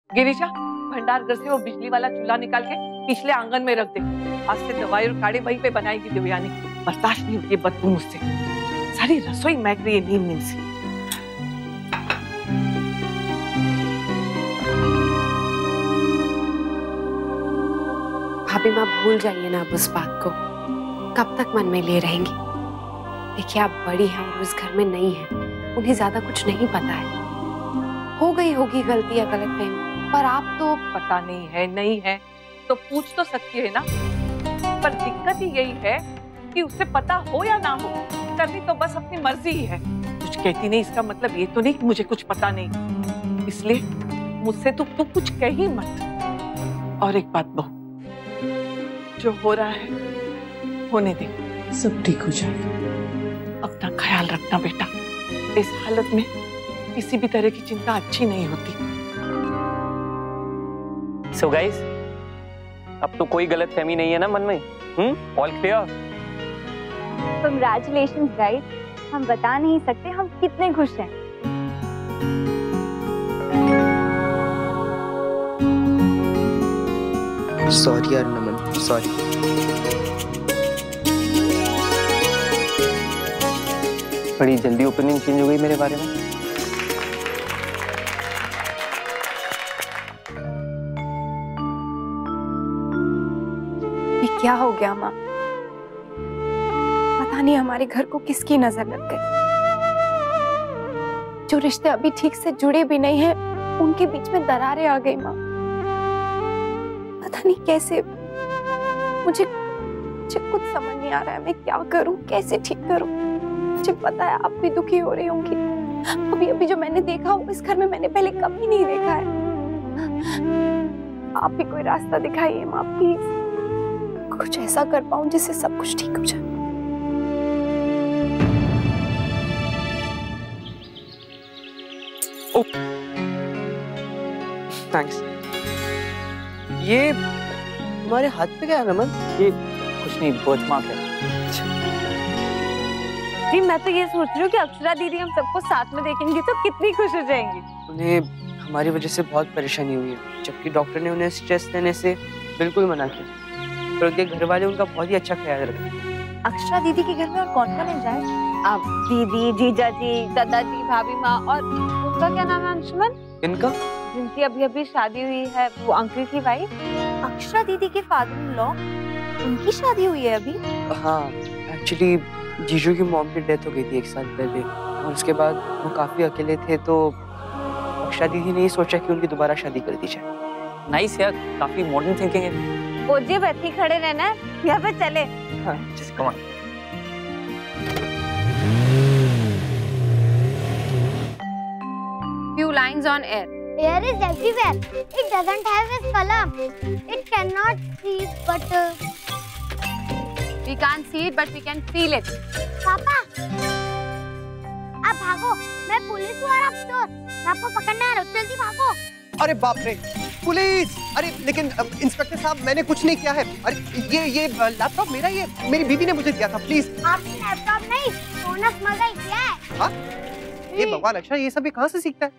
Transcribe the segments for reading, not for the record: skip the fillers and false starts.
गिरिजा, भंडार घर से वो बिजली वाला चूल्हा निकाल के पिछले आंगन में रख दे। आज से दवाई और काढ़े वहीं पे बनाएगी देवयानी। बर्दाश्त नहीं होती बदबू मुझसे। सारी रसोई महक रही है नीम नीम से। भाभी माँ भूल जाइए ना अब उस बात को। कब तक मन में लिए रहेंगी? देखिए आप बड़ी हैं और उस घर में नहीं है, उन्हें ज्यादा कुछ नहीं पता है। हो गई होगी गलती या गलतफहमी, पर आप तो पता नहीं है, नहीं है तो पूछ तो सकती है ना। पर दिक्कत ही यही है कि उसे पता हो या ना हो, करनी तो बस अपनी मर्जी ही है। कुछ कहती नहीं इसका मतलब ये तो नहीं कि मुझे कुछ पता नहीं। इसलिए मुझसे तो तू कुछ कह ही मत। और एक बात बहू, जो हो रहा है होने दे, सब ठीक हो जाएगा। अपना ख्याल रखना बेटा। इस हालत में किसी भी तरह की चिंता अच्छी नहीं होती। So guys, अब तो कोई गलतफहमी नहीं है ना मन में? All clear? Congratulations guys, हम बता नहीं सकते हम कितने खुश हैं। सॉरी यार नमन, सॉरी। बड़ी जल्दी ओपिनियन चेंज हो गई मेरे बारे में। ये क्या हो गया माँ? पता नहीं हमारे घर को किसकी नजर लग गई। जो रिश्ते अभी ठीक से जुड़े भी नहीं हैं, उनके बीच में दरारें आ गई माँ। पता नहीं कैसे, मुझे कुछ समझ नहीं आ रहा है। मैं क्या करूं, कैसे ठीक करूं? मुझे पता है आप भी दुखी हो रही होंगी। अभी जो मैंने देखा वो इस घर में मैंने पहले कभी नहीं देखा है। आप भी कोई रास्ता दिखाइए माँ प्लीज। कुछ ऐसा कर पाऊं जिससे सब कुछ ठीक हो जाए। थैंक्स। ये तुम्हारे हाथ पे क्या है नमन? ये कुछ नहीं, बर्थमार्क है। जी मैं तो ये सोच रही हूँ कि अक्षरा दीदी हम सबको साथ में देखेंगी तो कितनी खुश हो जाएंगी। उन्हें हमारी वजह से बहुत परेशानी हुई है, जबकि डॉक्टर ने उन्हें स्ट्रेस लेने से बिल्कुल मना किया। पर उनके घर वाले उनका बहुत ही अच्छा ख्याल रखते। अक्षरा दीदी के घर में और कौन कौन जाए? आप दीदी, जीजा जी, दादाजी, भाभी माँ और उनका क्या नाम है अंशुमन? इनका? जिनकी अभी शादी हुई है, वो अंकल की वाइफ। अक्षरा दीदी के फादर इन लॉ, उनकी शादी हुई है अभी? हाँ, एक्चुअली जीजू की मॉम की डेथ हो गई थी 1 साल पहले और उसके बाद वो काफी अकेले थे, तो अक्षरा दीदी ने सोचा कि उनकी दोबारा शादी कर दी जाए। नाइस यार, काफी मॉडर्न थिंकिंग है। ओ जी बैठी खड़े रहना, यहाँ पे चले। हाँ, come on. Few lines on air. Air is everywhere. It doesn't have a color. It cannot see, but We can't see it, but we can feel it. पापा, आप भागो। मैं पुलिस हूँ और आप चोर। मैं आपको पकड़ने आ रहा हूँ। जल्दी भागो। अरे बाप रे, पुलिस! अरे लेकिन इंस्पेक्टर साहब मैंने कुछ नहीं किया है। अरे ये लैपटॉप मेरा, ये मेरी बीवी ने मुझे दिया था। प्लीज। आपने लैपटॉप नहीं, बोनस मजा किया है। हाँ? ये भगवान अक्षरा ये सब कहाँ से सीखता है?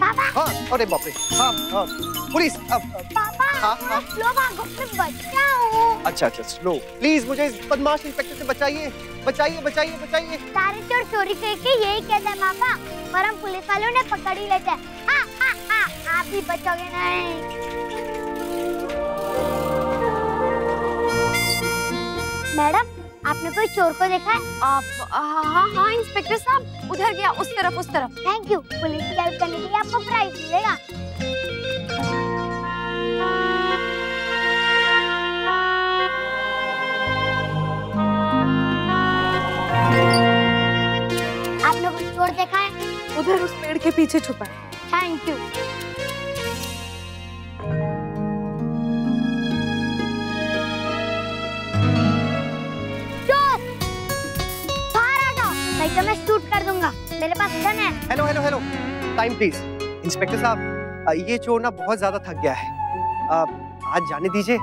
पापा। हाँ, अरे बाप रे। हाँ, पुलिस। पापा, हाँ। स्लो भागो, मैं बच्चा हूँ। अच्छा, स्लो। प्लीज मुझे इस बदमाश इंस्पेक्टर से बचाइए, बचाइए, बचाइए, बचाइए। सारे चोर चोरी करके यही कहते हैं पापा, पर हम पुलिस वालों ने पकड़ ही लेते हैं। आप भी बचोगे नहीं। मैडम, आपने कोई चोर को देखा है? हाँ इंस्पेक्टर साहब, उधर गया, उस तरफ। Thank you. पुलिस की हेल्प करने के लिए आपको प्राइज मिलेगा। आपने कुछ चोर देखा है? उधर उस पेड़ के पीछे छुपा है। Thank you. चोर, बाहर आ जाओ, नहीं तो मैं शूट कर दूंगा। मेरे पास गन है। Hello, hello, hello. Time please. Inspector साहब, ये चोर ना बहुत ज्यादा थक गया है। आज जाने दीजिए,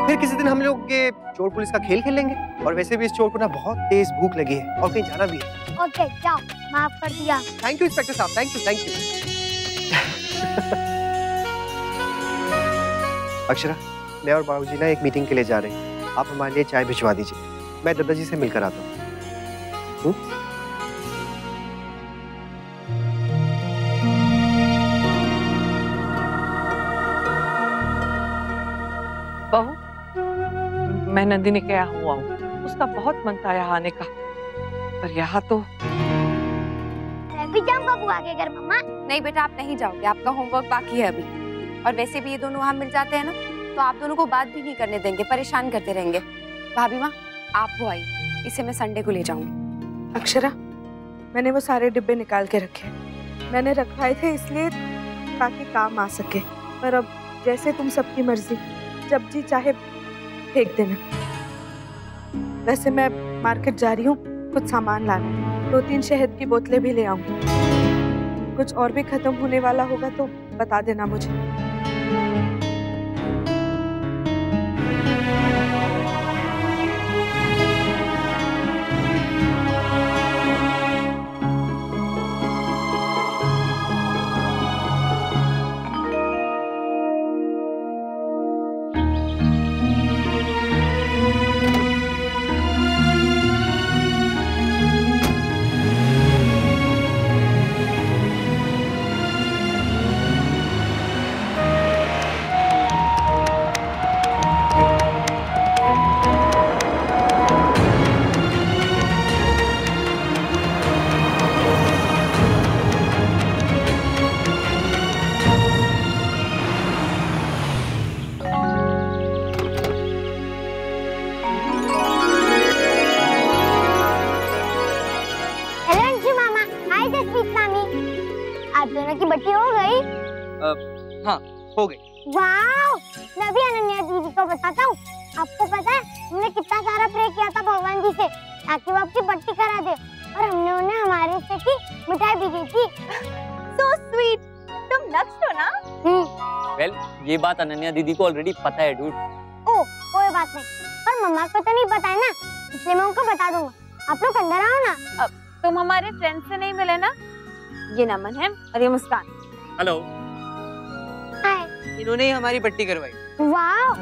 फिर किसी दिन हम लोग ये चोर पुलिस का खेल खेलेंगे। और वैसे भी इस चोर को ना बहुत तेज भूख लगी है और कहीं जाना भी है। ओके जाओ, माफ कर दिया। थैंक यू इंस्पेक्टर साहब, thank you thank you. Akshara, मैं और बाबूजी ना एक मीटिंग के लिए जा रहे हैं, आप हमारे लिए चाय भिजवा दीजिए, मैं दादाजी से मिलकर आता हूँ। बहू, मैं नंदिनी के यहाँ हुआ हूँ, उसका बहुत मन था यहाँ आने का, पर यहाँ तो मैं भी जाऊंगा बुआ के घर मम्मा। नहीं बेटा, आप नहीं जाओगे, आपका होमवर्क बाकी है अभी। और वैसे भी ये दोनों वहाँ मिल जाते हैं ना, तो आप दोनों को बात भी नहीं करने देंगे, परेशान करते रहेंगे। भाभी माँ, आप वो आई, इसे मैं संडे को ले जाऊंगी। अक्षरा, मैंने वो सारे डिब्बे निकाल के रखे, मैंने रखवाए थे इसलिए ताकि काम आ सके, पर अब जैसे तुम सबकी मर्जी, जब जी चाहे फेंक देना। वैसे मैं मार्केट जा रही हूँ कुछ सामान लाने, 2-3 शहद की बोतलें भी ले आऊंगी। कुछ और भी खत्म होने वाला होगा तो बता देना मुझे। आप दोनों की बट्टी हो गई? हाँ, हो गई। वाओ! मैं भी अनन्या दीदी को बताता हूँ। आपको पता है हमने कितना सारा प्रे किया था भगवान जी से ताकि वो आपकी बट्टी करा दे, और हमने उन्हें हमारे हिस्से की मिठाई भी दी थी। So sweet. तुम नक्श हो ना? वेल, ये बात अनन्या दीदी को ऑलरेडी पता है डूड। ओह, कोई बात नहीं। पर मम्मा को तो नहीं पता है ना, इसलिए मैं उनको बता दूंगा। आप लोग अंदर आओ ना। तुम हमारे फ्रेंड से नहीं मिले ना? ये नमन है और ये मुस्कान। हेलो। हाय। इन्होंने ही हमारी पट्टी करवाई। वाओ,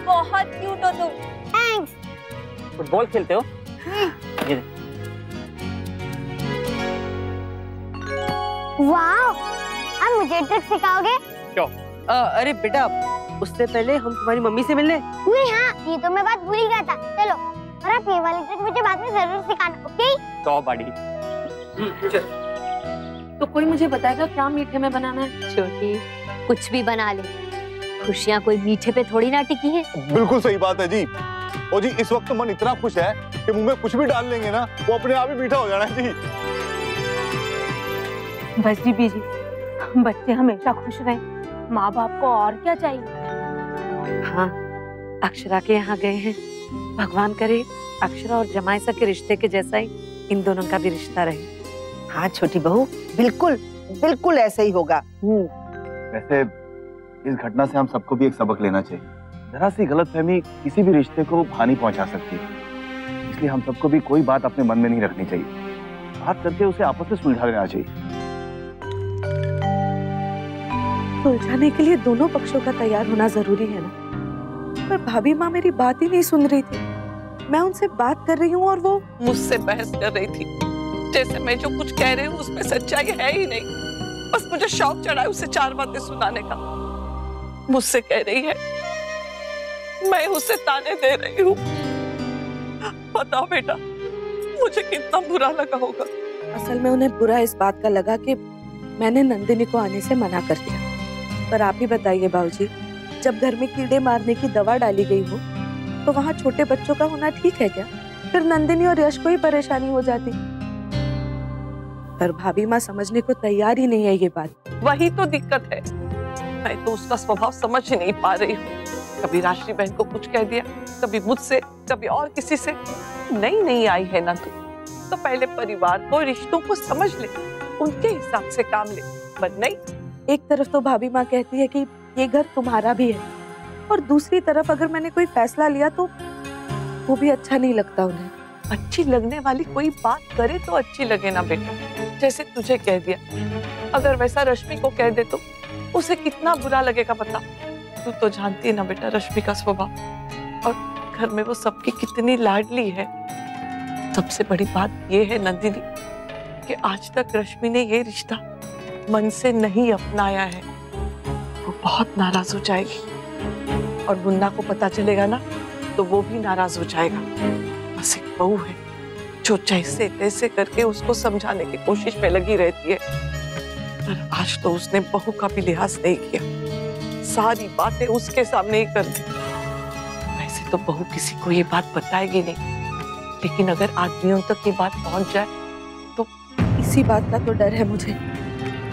बहुत क्यूट हो तुम। थैंक्स। फुटबॉल खेलते हो? ये वाओ, अब मुझे ट्रिक सिखाओगे? क्यों? अरे बेटा, उससे पहले हम तुम्हारी मम्मी से मिलने। नहीं, हाँ, ये तो मैं बात भूल ही गया था। चलो, और आप ये वाली ट्रिक मुझे बाद में जरूर सिखाना, ओके? तो बाड़ी। तो कोई मुझे बताएगा क्या मीठे में बनाना है? छोटी, कुछ भी बना ले, खुशियाँ कोई मीठे पे थोड़ी ना टिकी है। बिल्कुल सही बात है जी। और जी इस वक्त मन इतना खुश है कि मुंह में कुछ भी डाल लेंगे ना, वो अपने आप ही मीठा हो जाना है जी। बस जी बीजी, बच्चे हमेशा खुश रहें, माँ बाप को और क्या चाहिए। हाँ, अक्षरा के यहाँ गए हैं, भगवान करे अक्षरा और जमाइसा के रिश्ते के जैसा ही इन दोनों का भी रिश्ता रहे। हाँ छोटी बहू, बिल्कुल बिल्कुल ऐसा ही होगा। वैसे इस घटना से हम सबको भी एक सबक लेना चाहिए। जरा सी गलतफहमी किसी भी रिश्ते को हानि पहुंचा सकती है, इसलिए हम सबको भी कोई बात अपने मन में नहीं रखनी चाहिए, बात करके उसे आपस में सुलझा लेना चाहिए। सुलझाने के लिए दोनों पक्षों का तैयार होना जरूरी है ना। पर भाभी माँ मेरी बात ही नहीं सुन रही थी। मैं उनसे बात कर रही हूँ और वो मुझसे बहस कर रही थी, जैसे मैं जो कुछ कह रही हूँ उसमें सच्चाई है ही नहीं। बस मुझे शौक चढ़ा है उसे 4 बातें सुनाने का। मुझसे कह रही है मैं उसे ताने दे रही हूँ। बताओ बेटा, मुझे कितना बुरा लगा होगा। असल में उन्हें बुरा इस बात का लगा कि मैंने नंदिनी को आने से मना कर दिया। पर आप ही बताइए बाबूजी, जब घर में कीड़े मारने की दवा डाली गई हो तो वहाँ छोटे बच्चों का होना ठीक है क्या? फिर नंदिनी और यश को ही परेशानी हो जाती। पर भाभी माँ समझने को तैयार ही नहीं है ये बात। वही तो दिक्कत है, मैं तो उसका स्वभाव समझ ही नहीं पा रही हूँ। कभी राशि बहन को कुछ कह दिया, कभी मुझसे, कभी और किसी से। नई आई है ना तू, तो पहले परिवार को, रिश्तों को समझ ले, उनके हिसाब से काम ले। पर नहीं, एक तरफ तो भाभी माँ कहती है कि ये घर तुम्हारा भी है, और दूसरी तरफ अगर मैंने कोई फैसला लिया तो वो भी अच्छा नहीं लगता उन्हें। अच्छी लगने वाली कोई बात करे तो अच्छी लगे ना बेटा। जैसे तुझे कह दिया, अगर वैसा रश्मि को कह दे तो उसे कितना बुरा लगेगा बता। तू तो जानती है ना बेटा रश्मि का स्वभाव, और घर में वो सबकी कितनी लाडली है। सबसे बड़ी बात ये है नंदिनी कि आज तक रश्मि ने ये रिश्ता मन से नहीं अपनाया है। वो बहुत नाराज हो जाएगी और मुन्ना को पता चलेगा ना तो वो भी नाराज हो जाएगा। बस एक बहू है जो जैसे तैसे करके उसको समझाने की कोशिश में लगी रहती है, पर आज तो उसने बहू का भी लिहाज नहीं किया। सारी बातें उसके सामने ही कर दी। वैसे तो बहू किसी को ये बात बताएगी नहीं, लेकिन अगर आदमियों तक ये बात पहुंच जाए तो। इसी बात का तो डर है मुझे,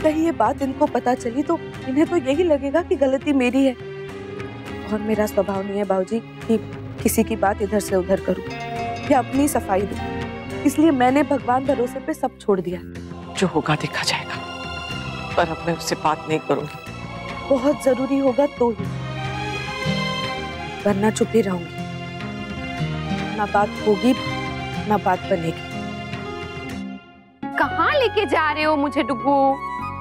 कहीं ये बात इनको पता चली तो इन्हें तो यही लगेगा कि गलती मेरी है। और मेरा स्वभाव नहीं है बाबूजी कि किसी की बात इधर से उधर करूं या अपनी सफाई दूं। इसलिए मैंने भगवान भरोसे पे सब छोड़ दिया। जो होगा देखा जाएगा, पर अब मैं उससे बात नहीं करूंगी। बहुत जरूरी होगा तो ही, वरना चुप ही रहूंगी। ना बात होगी ना बात बनेगी। कहाँ लेके जा रहे हो मुझे डुगू?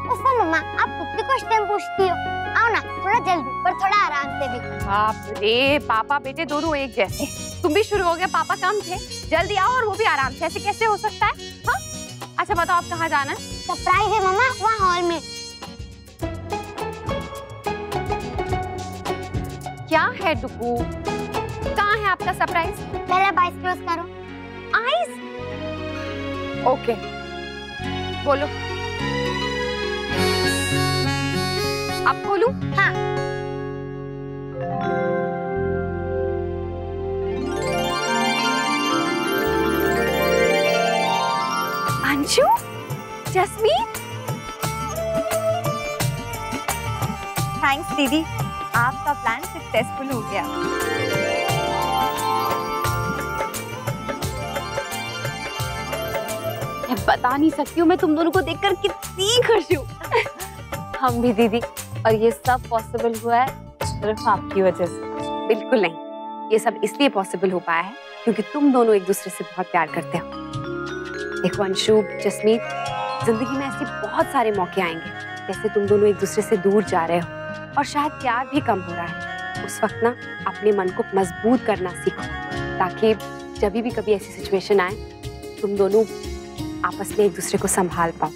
उफ़ मम्मा, आप कितने क्वेश्चन पूछती हो। आओ ना, थोड़ा जल्दी पर थोड़ा आराम से भी। बाप रे, पापा बेटे दोनों एक जैसे। तुम भी शुरू हो गया, पापा कम थे। जल्दी आओ और वो भी आराम से। ऐसे कैसे हो सकता है? हाँ? अच्छा बताओ आप कहाँ जाना है? सरप्राइज है मम्मा, वहाँ हॉल में। क्या है डुगू? कहाँ है आपका सरप्राइज? पहले आप आइज क्लोज करो। आइज? ओके, बोलो। आप खोलूं? हाँ। अंशु, जस्मीन, थैंक्स दीदी, आपका प्लान सक्सेसफुल हो गया। मैं बता नहीं सकती हूँ मैं तुम दोनों को देखकर कितनी खुश हूँ। हम भी दीदी, और ये सब पॉसिबल हुआ है सिर्फ आपकी वजह से। बिल्कुल नहीं, ये सब इसलिए पॉसिबल हो पाया है क्योंकि तुम दोनों एक दूसरे से बहुत प्यार करते हो। देखो अंशु, जसमीत, जिंदगी में ऐसे बहुत सारे मौके आएंगे जैसे तुम दोनों एक दूसरे से दूर जा रहे हो और शायद प्यार भी कम हो रहा है। उस वक्त ना अपने मन को मजबूत करना सीखो, ताकि जब भी कभी ऐसी सिचुएशन आए तुम दोनों आपस में एक दूसरे को संभाल पाओ।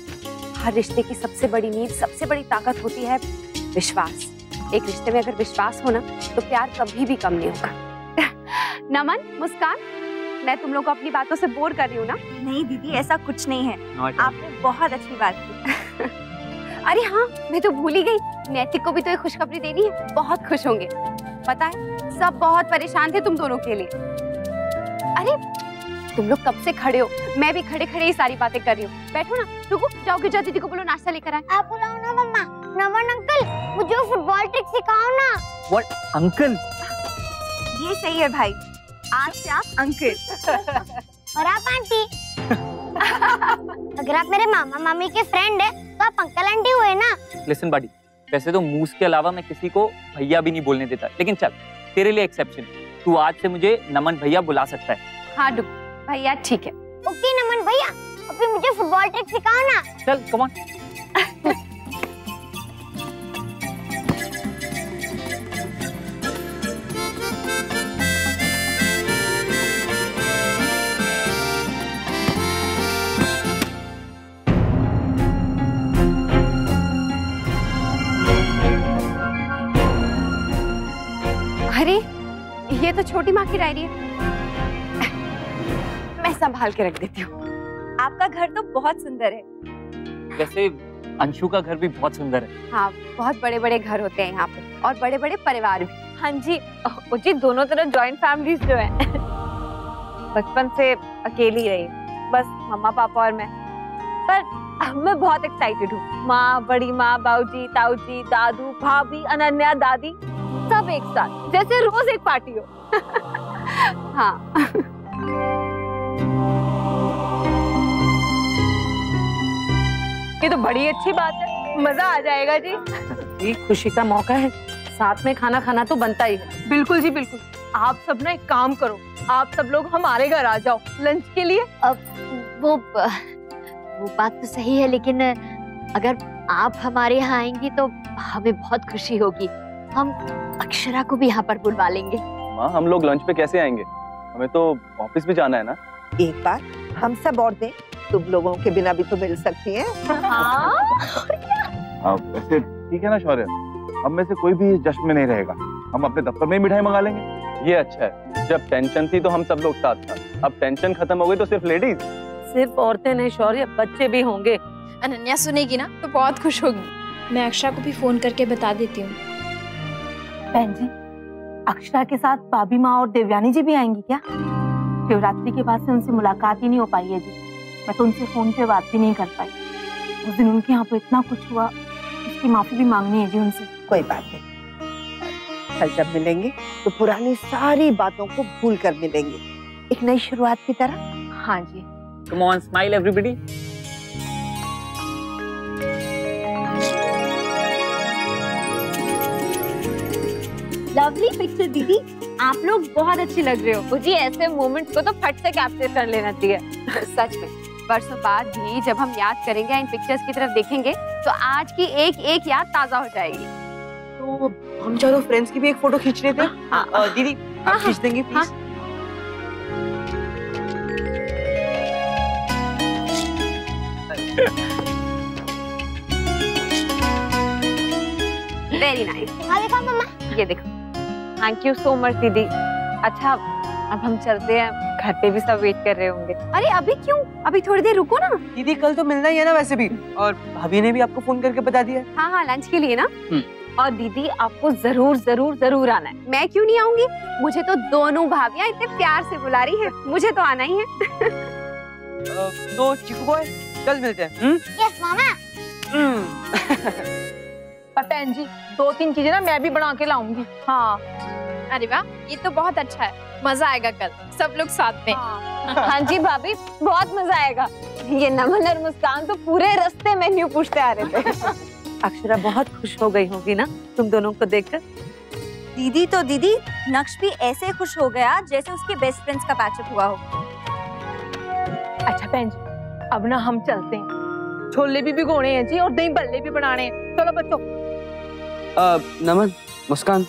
हर रिश्ते की सबसे बड़ी नींव, सबसे बड़ी ताकत होती है विश्वास। एक रिश्ते में अगर विश्वास हो ना तो प्यार कभी भी कम नहीं होगा। नमन, मुस्कान, मैं तुम लोग को अपनी बातों से बोर कर रही हूँ ना? नहीं दीदी, ऐसा कुछ नहीं है। आपने बहुत अच्छी बात की। अरे हाँ, मैं तो भूल ही गई, नैतिक को भी तो एक खुशखबरी देनी है। बहुत खुश होंगे। पता है सब बहुत परेशान थे तुम दोनों के लिए। अरे तुम लोग कब से खड़े हो? मैं भी खड़े खड़े ही सारी बातें कर रही हूँ। बैठो ना। रुको, जाओगे जा दीदी को बोलो नाश्ता लेकर आए। आप बुलाओ ना मम्मा। नमन अंकल, मुझे फुटबॉल ट्रिक सिखाओ ना। What uncle? ये सही है भाई, आज से आप अंकल और आप आंटी। अगर आप मेरे मामा मामी के फ्रेंड है तो आप अंकल आंटी हुए ना। लिसन बडी, वैसे तो मूस के अलावा मैं किसी को भैया भी नहीं बोलने देता, लेकिन चल तेरे लिए एक्सेप्शन। तू आज से मुझे नमन भैया बुला सकता है। हाँ डुग भैया, ठीक है। ओके नमन भैया, अभी मुझे फुटबॉल ट्रिक सिखाओ ना। चल कम ऑन। अरे ये तो छोटी माँ की डायरी है, मैं संभाल के रख देती हूँ। आपका घर तो बहुत सुंदर है। वैसे अंशु का घर भी बहुत सुंदर है। हाँ, बहुत बड़े बड़े घर होते हैं यहाँ पे और बड़े बड़े परिवार भी। हाँ जी, जी दोनों तरफ जॉइंट फैमिलीज जो है। बचपन से अकेली रही, बस मम्मा पापा और मैं। पर मैं बहुत एक्साइटेड हूँ। माँ, बड़ी माँ, बाऊजी, ताऊजी, दादू, भाभी, अनन्या, दादी, सब एक साथ, जैसे रोज एक पार्टी हो। हाँ। ये तो बड़ी अच्छी बात है, मजा आ जाएगा जी। ये खुशी का मौका है, साथ में खाना खाना तो बनता ही है। बिल्कुल जी बिल्कुल। आप सब ना एक काम करो, आप सब लोग हमारे घर आ जाओ लंच के लिए। वो बात तो सही है, लेकिन अगर आप हमारे यहाँ आएंगी तो हमें बहुत खुशी होगी। हम अक्षरा को भी यहाँ पर बुलवा लेंगे। माँ, हम लोग लंच पे कैसे आएंगे? हमें तो ऑफिस भी जाना है ना। एक बार हम सब औरतें तुम लोगों के बिना भी तो मिल सकती हैं। वैसे ठीक है ना शौर्य, हम में से कोई भी इस जश्न में नहीं रहेगा। हम अपने दफ्तर में ही मिठाई मंगा लेंगे। ये अच्छा है, जब टेंशन थी तो हम सब लोग साथ साथ, अब टेंशन खत्म हो गई तो सिर्फ लेडीज। सिर्फ औरतें नहीं शौर्य, बच्चे भी होंगे। अनन्या सुनेगी ना तो बहुत खुश होगी। मैं अक्षरा को भी फोन करके बता देती हूँ। बहन जी, अक्षरा के साथ भाभी माँ और देवयानी जी भी आएंगी क्या? शिवरात्रि के बाद से उनसे मुलाकात ही नहीं हो पाई है जी। मैं तो उनसे फोन पे बात भी नहीं कर पाई। उस दिन उनके यहाँ पे इतना कुछ हुआ, इसकी माफी भी मांगनी है जी उनसे। कोई बात नहीं, कल जब मिलेंगे तो पुरानी सारी बातों को भूल कर मिलेंगे, एक नई शुरुआत की तरह। हाँ जी। Come on, smile everybody. Lovely picture दीदी, आप लोग बहुत अच्छी लग रहे हो जी। ऐसे मोमेंट्स को तो फट से कैप्चर कर लेना चाहिए। सच में बरसों बाद भी जब हम याद करेंगे, इन पिक्चर्स की तरफ देखेंगे तो आज की एक एक याद ताजा हो जाएगी। तो हम चारों फ्रेंड्स की भी एक फोटो खींच लेते हैं। दीदी आप खींच देंगे प्लीज? Very nice. देखो मम्मा, ये देखो। थैंक यू सो मच दीदी। अच्छा अब हम चलते हैं, घर पे भी सब वेट कर रहे होंगे। अरे अभी क्यों, अभी थोड़ी देर रुको ना। दीदी कल तो मिलना ही है ना वैसे भी, और भाभी ने भी आपको फोन करके बता दिया। हाँ हाँ, लंच के लिए ना। और दीदी आपको जरूर जरूर जरूर आना है। मैं क्यों नहीं आऊंगी? मुझे तो दोनों भाभियां इतने प्यार से बुला रही है, मुझे तो आना ही है। तो चिकू बॉय कल मिलते हैं। यस मामा। बहन जी 2-3 चीजें ना मैं भी बना के लाऊंगी। हाँ। अरे वाह, ये तो बहुत अच्छा है। मजा आएगा कल सब लोग साथ में। हाँ जी भाभी, बहुत मजा आएगा। ये नमन और मुस्कान तो पूरे रास्ते मेन्यू पूछते आ रहे थे। अक्षरा बहुत खुश हो गई होगी ना तुम दोनों को देखकर। दीदी तो दीदी, नक्श भी ऐसे खुश हो गया जैसे उसके बेस्ट फ्रेंड्स का पैचअप हुआ हो। अच्छा बहन जी, अब ना हम चलते हैं। छोले भी भिगोने हैं जी और दही भल्ले भी बनाने हैं। चलो बच्चों। नमन, मुस्कान,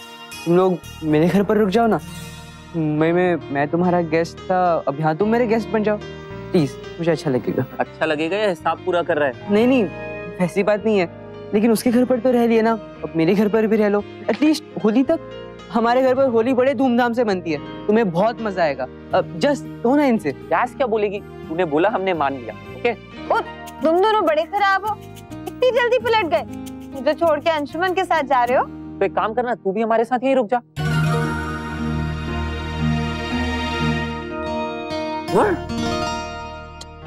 तुम लोग मेरे घर पर रुक जाओ ना। मैं तुम्हारा गेस्ट था, अब यहाँ तुम मेरे गेस्ट बन जाओ प्लीज, मुझे अच्छा लगेगा। अच्छा लगेगा या हिसाब पूरा कर रहा है? नहीं, वैसी बात नहीं है, लेकिन उसके घर पर तो रह लिया ना, अब मेरे घर पर भी रह लो। एटलीस्ट होली तक हमारे घर पर होली बड़े धूमधाम से बनती है, तुम्हें बहुत मजा आएगा। अब जस्ट दो ना इनसे। यास क्या बोलेगी? तूने बोला, हमने मान लिया। ओके? तुम दोनों बड़े खराब हो, इतनी जल्दी पलट गए। मुझे छोड़ के अंशुमन के साथ जा रहे हो? तो एक काम करना, तू भी हमारे साथ यहीं रुक जा।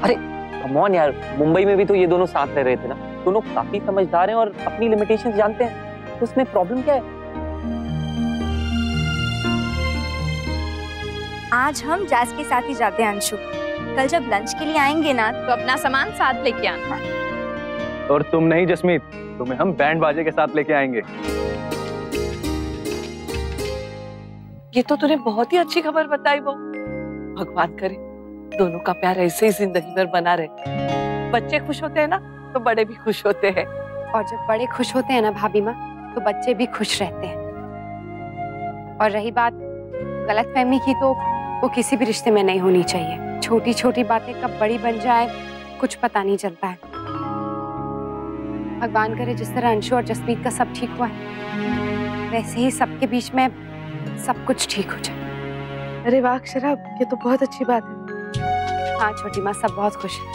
अरे कम ऑन यार, मुंबई में भी तो ये दोनों साथ रह रहे थे ना। दोनों काफी समझदार हैं और अपनी लिमिटेशंस जानते हैं, तो उसमें प्रॉब्लम क्या है? आज हम जैस के साथ ही जाते हैं अंशु। कल जब लंच के लिए आएंगे ना तो अपना सामान साथ लेके आना। और तुम नहीं जसमीत, तुम्हें हम बैंड बाजे के साथ लेके आएंगे। ये तो तूने बहुत ही अच्छी खबर बताई वो। भगवान करे दोनों का प्यार ऐसे ही जिंदगी भर बना रहे। बच्चे खुश होते हैं ना तो बड़े भी खुश होते हैं। और जब बड़े खुश होते हैं ना भाभी माँ, तो बच्चे भी खुश रहते हैं। और रही बात गलतफहमी की, तो वो किसी भी रिश्ते में नहीं होनी चाहिए। छोटी छोटी बातें कब बड़ी बन जाए कुछ पता नहीं चलता है। भगवान करे जिस तरह अंशु और जसमीत का सब ठीक हुआ है, वैसे ही सबके बीच में सब कुछ ठीक हो जाए। अरे वाह अक्षरा, ये तो बहुत अच्छी बात है। हाँ छोटी माँ, सब बहुत खुश है।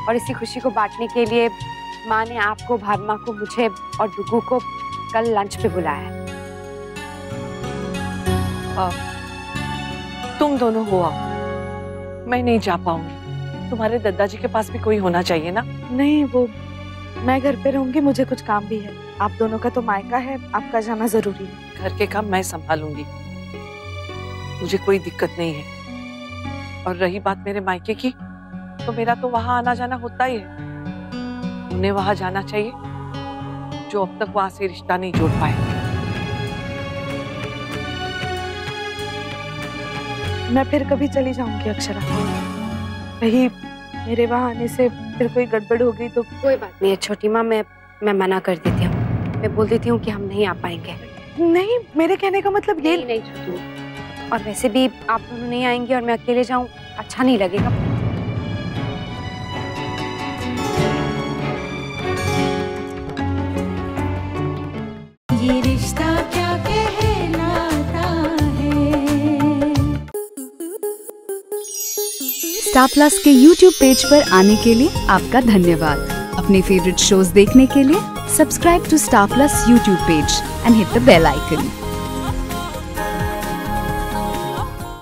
और इसी खुशी को बांटने के लिए माँ ने आपको, भाभी माँ को, मुझे और डुगू को कल लंच पे बुलाया है। तुम दोनों हो आओ, मैं नहीं जा पाऊंगी। तुम्हारे दादाजी के पास भी कोई होना चाहिए ना। नहीं, वो मैं घर पे रहूंगी, मुझे कुछ काम भी है। आप दोनों का तो मायका है, आपका जाना जरूरी है। घर के काम मैं संभालूंगी, मुझे कोई दिक्कत नहीं है। और रही बात मेरे मायके की, तो मेरा तो वहां आना जाना होता ही है। उन्हें वहां जाना चाहिए जो अब तक वहां से रिश्ता नहीं जोड़ पाए। मैं फिर कभी चली जाऊंगी अक्षरा। कहीं मेरे वहाँ आने से फिर कोई गड़बड़ हो गई तो। कोई बात नहीं है छोटी माँ, मैं मना कर देती हूँ। मैं बोल देती हूँ कि हम नहीं आ पाएंगे। नहीं, मेरे कहने का मतलब ये नहीं छोटी माँ। और वैसे भी आप दोनों नहीं आएंगे और मैं अकेले जाऊँ, अच्छा नहीं लगेगा। ये रिश्ता क्या कहलाता है। स्टार प्लस के YouTube पेज पर आने के लिए आपका धन्यवाद। अपने फेवरेट शोज देखने के लिए subscribe to Star Plus YouTube page and hit the bell icon.